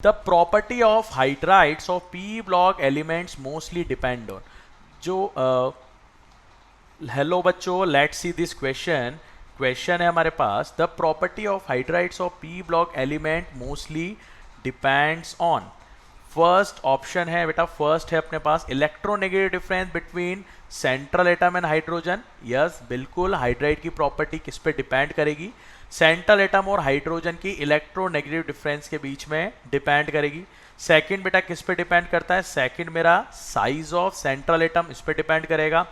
The property of hydrides of P block elements mostly depend on जो hello बच्चों, let's see this question है हमारे पास। The property of hydrides of P block element mostly depends on. First option है बेटा, first है अपने पास electronegative difference between central atom and hydrogen. Yes बिल्कुल, हाइड्राइड की प्रॉपर्टी किस पे डिपेंड करेगी? सेंट्रल एटम और हाइड्रोजन की इलेक्ट्रोनेगेटिव डिफरेंस के बीच में डिपेंड करेगी। सेकंड बेटा किस पे डिपेंड करता है? सेकंड मेरा साइज ऑफ सेंट्रल एटम, इस पे डिपेंड करेगा।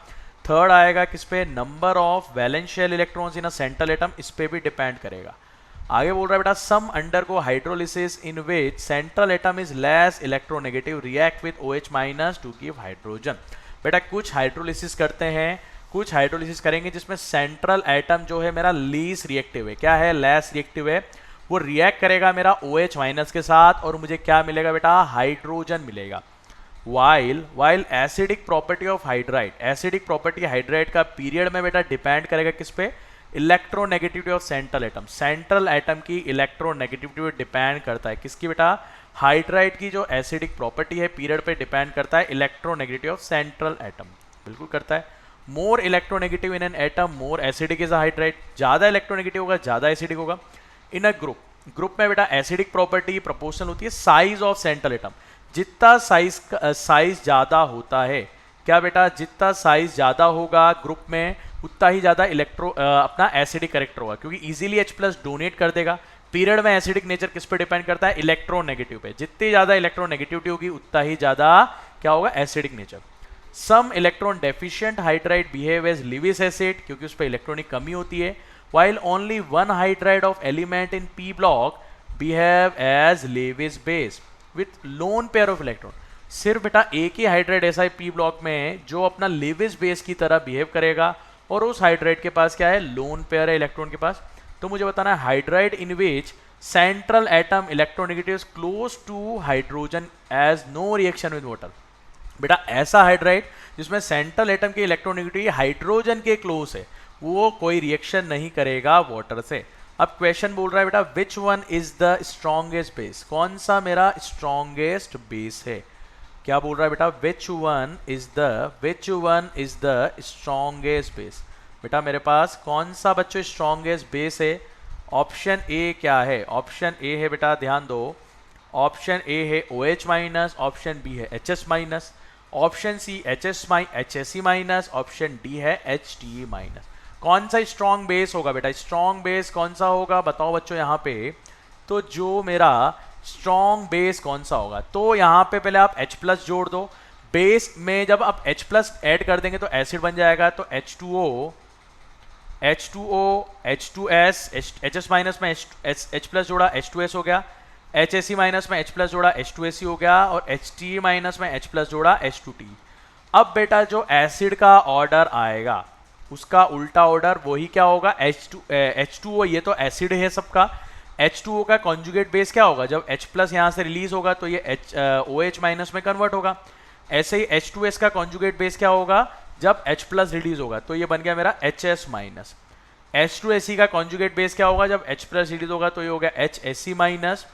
थर्ड आएगा किस पे? Number of valence shell electrons in a central atom, इस पे भी डिपेंड करेगा। आगे बोल रहा है बेटा some undergo hydrolysis in which central atom is less electronegative react with OH minus to give hydrogen. बेटा कुछ हाइड्रोलिसिस करते हैं, कुछ हाइड्रोलिसिस करेंगे जिसमें सेंट्रल एटम जो है मेरा लीस रिएक्टिव है। क्या है? लेस रिएक्टिव है। वो रिएक्ट करेगा मेरा OH माइनस के साथ और मुझे क्या मिलेगा बेटा? हाइड्रोजन मिलेगा। While acidic property of hydride, acidic property hydride का पीरियड में बेटा डिपेंड करेगा किस पे? Electronegativity of central atom, central atom की इलेक्ट्रोनेगेटिविटी डिपेंड करता है किसकी बेटा? हाइड्राइड की जो एसिडिक प्रॉपर्टी है पीरियड पे डिपेंड करता है इलेक्ट्रोनेगेटिविटी ऑफ सेंट्रल एटम, बिल्कुल करता है। More electronegative in an atom more acidic is hydride, ज्यादा इलेक्ट्रोनेगेटिव होगा ज्यादा एसिडिक होगा। इन अ ग्रुप में बेटा एसिडिक प्रॉपर्टी प्रोपोर्शनल होती है साइज ऑफ सेंट्रल एटम, जितना साइज ज्यादा होता है। क्या बेटा? जितना साइज ज्यादा होगा ग्रुप में उतना ही ज्यादा अपना एसिडिक करेक्टर होगा, क्योंकि इजीली H+ डोनेट कर देगा। पीरियड में एसिडिक नेचर किस पे डिपेंड करता है? इलेक्ट्रोनेगेटिव पे। जितनी ज्यादा इलेक्ट्रोनेगेटिविटी होगी उतना ही ज्यादा क्या होगा? Acidic nature. Some electron deficient hydride behave as Lewis acid, क्योंकि उस पर इलेक्ट्रॉनिक कमी होती है। while only one hydride of element in p block behave as Lewis base with lone pair of electron। सिर्फ बेटा एक ही हाइड्राइड ऐसा है पी ब्लॉक में जो अपना लेविस बेस की तरह बिहेव करेगा और उस हाइड्राइड के पास क्या है? लोन पेयर है इलेक्ट्रॉन के पास। तो मुझे बताना है hydride in which central atom electronegative close to hydrogen as no reaction with water. बेटा ऐसा हाइड्राइड जिसमें सेंट्रल एटम की इलेक्ट्रोनेगेटिविटी हाइड्रोजन के क्लोज है, वो कोई रिएक्शन नहीं करेगा वाटर से। अब क्वेश्चन बोल रहा है बेटा which one is the strongest base, कौन सा मेरा स्ट्रॉन्गेस्ट बेस है? क्या बोल रहा है बेटा? Which one is the strongest base. बेटा मेरे पास कौन सा बच्चों स्ट्रॉन्गेस्ट बेस है? ऑप्शन ए क्या है? ऑप्शन ए है बेटा, ध्यान दो, ऑप्शन ए है OH माइनस, ऑप्शन बी है HS minus, option C HSE minus, option D है HTE माइनस। कौन सा स्ट्रॉन्ग बेस होगा बेटा? स्ट्रॉन्ग बेस कौन सा होगा बताओ बच्चों यहाँ पे। तो जो मेरा स्ट्रॉन्ग बेस कौन सा होगा? तो यहाँ पे पहले आप H+ जोड़ दो। बेस में जब आप H+ ऐड कर देंगे तो एसिड बन जाएगा। तो H2O, H2S, HS माइनस में H+ जोड़ा H2S हो गया, HSE माइनस में H+ जोड़ा H2SE हो गया और HTE माइनस में H+ जोड़ा H2T। अब बेटा जो एसिड का ऑर्डर आएगा उसका उल्टा ऑर्डर वही क्या होगा? H2O, ये तो एसिड है सबका। H2O का कॉन्जुगेट बेस क्या होगा? जब H+ यहाँ से रिलीज होगा तो ये OH माइनस में कन्वर्ट होगा। ऐसे ही H2S का कॉन्जुगेट बेस क्या होगा? जब H+ रिलीज होगा तो ये बन गया मेरा HS माइनस। H2SE का कॉन्जुगेट बेस क्या होगा? जब H+ रिलीज होगा तो ये हो गया HSE माइनस।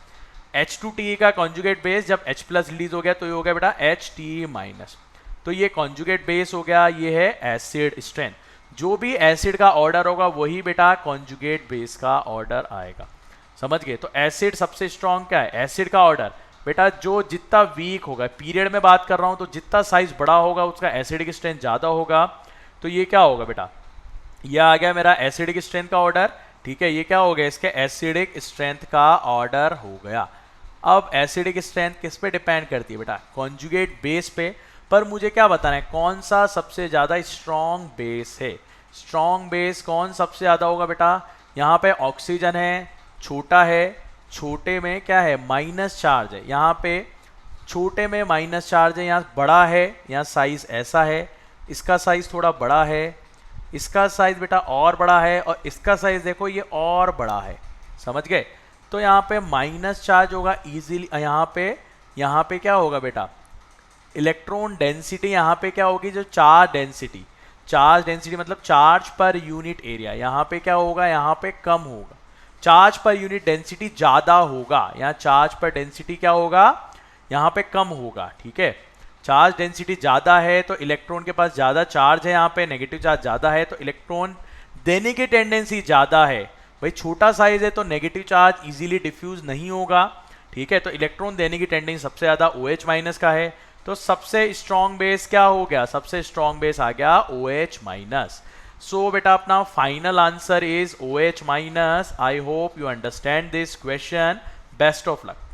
H2TE का कॉन्जुगेट बेस जब H+ रिलीज हो गया तो ये हो गया बेटा HTE माइनस। तो ये कॉन्जुगेट बेस हो गया, ये है एसिड स्ट्रेंथ। जो भी एसिड का ऑर्डर होगा वही बेटा कॉन्जुगेट बेस का ऑर्डर आएगा, समझ गए? तो एसिड सबसे स्ट्रॉन्ग क्या है? एसिड का ऑर्डर बेटा जो जितना वीक होगा, पीरियड में बात कर रहा हूं, तो जितना साइज बड़ा होगा उसका एसिडिक स्ट्रेंथ ज्यादा होगा। तो ये क्या होगा बेटा? ये आ गया मेरा एसिडिक स्ट्रेंथ का ऑर्डर, ठीक है। ये क्या हो गया? इसके एसिडिक स्ट्रेंथ का ऑर्डर हो गया। अब एसिडिक स्ट्रेंथ किस पे डिपेंड करती है बेटा? कॉन्जुगेट बेस पे। पर मुझे क्या बताना है कौन सा सबसे ज्यादा स्ट्रॉन्ग बेस है? स्ट्रॉन्ग बेस कौन सबसे ज्यादा होगा बेटा? यहाँ पे ऑक्सीजन है, छोटा है, छोटे में क्या है? माइनस चार्ज है। यहाँ पे छोटे में माइनस चार्ज है, यहाँ बड़ा है, यहाँ साइज ऐसा है, इसका साइज थोड़ा बड़ा है, इसका साइज बेटा और बड़ा है, और इसका साइज देखो ये और बड़ा है, समझ गए? तो यहाँ पे माइनस चार्ज होगा इजीली। यहाँ पे क्या होगा बेटा? इलेक्ट्रॉन डेंसिटी यहाँ पे क्या होगी? जो चार्ज डेंसिटी मतलब चार्ज पर यूनिट एरिया, यहाँ पे क्या होगा? यहाँ पे कम होगा। चार्ज पर यूनिट डेंसिटी ज्यादा होगा, यहाँ चार्ज पर डेंसिटी क्या होगा, यहाँ पे कम होगा, ठीक है। चार्ज डेंसिटी ज्यादा है तो इलेक्ट्रॉन के पास ज्यादा चार्ज है, यहाँ पे नेगेटिव चार्ज ज्यादा है तो इलेक्ट्रॉन देने की टेंडेंसी ज्यादा है। भाई छोटा साइज है तो नेगेटिव चार्ज इजीली डिफ्यूज नहीं होगा, ठीक है। तो इलेक्ट्रॉन देने की टेंडेंसी सबसे ज्यादा OH माइनस का है, तो सबसे स्ट्रॉन्ग बेस क्या हो गया, सबसे स्ट्रॉन्ग बेस आ गया OH माइनस। सो बेटा अपना final answer is OH minus. I hope you understand this question. Best of luck.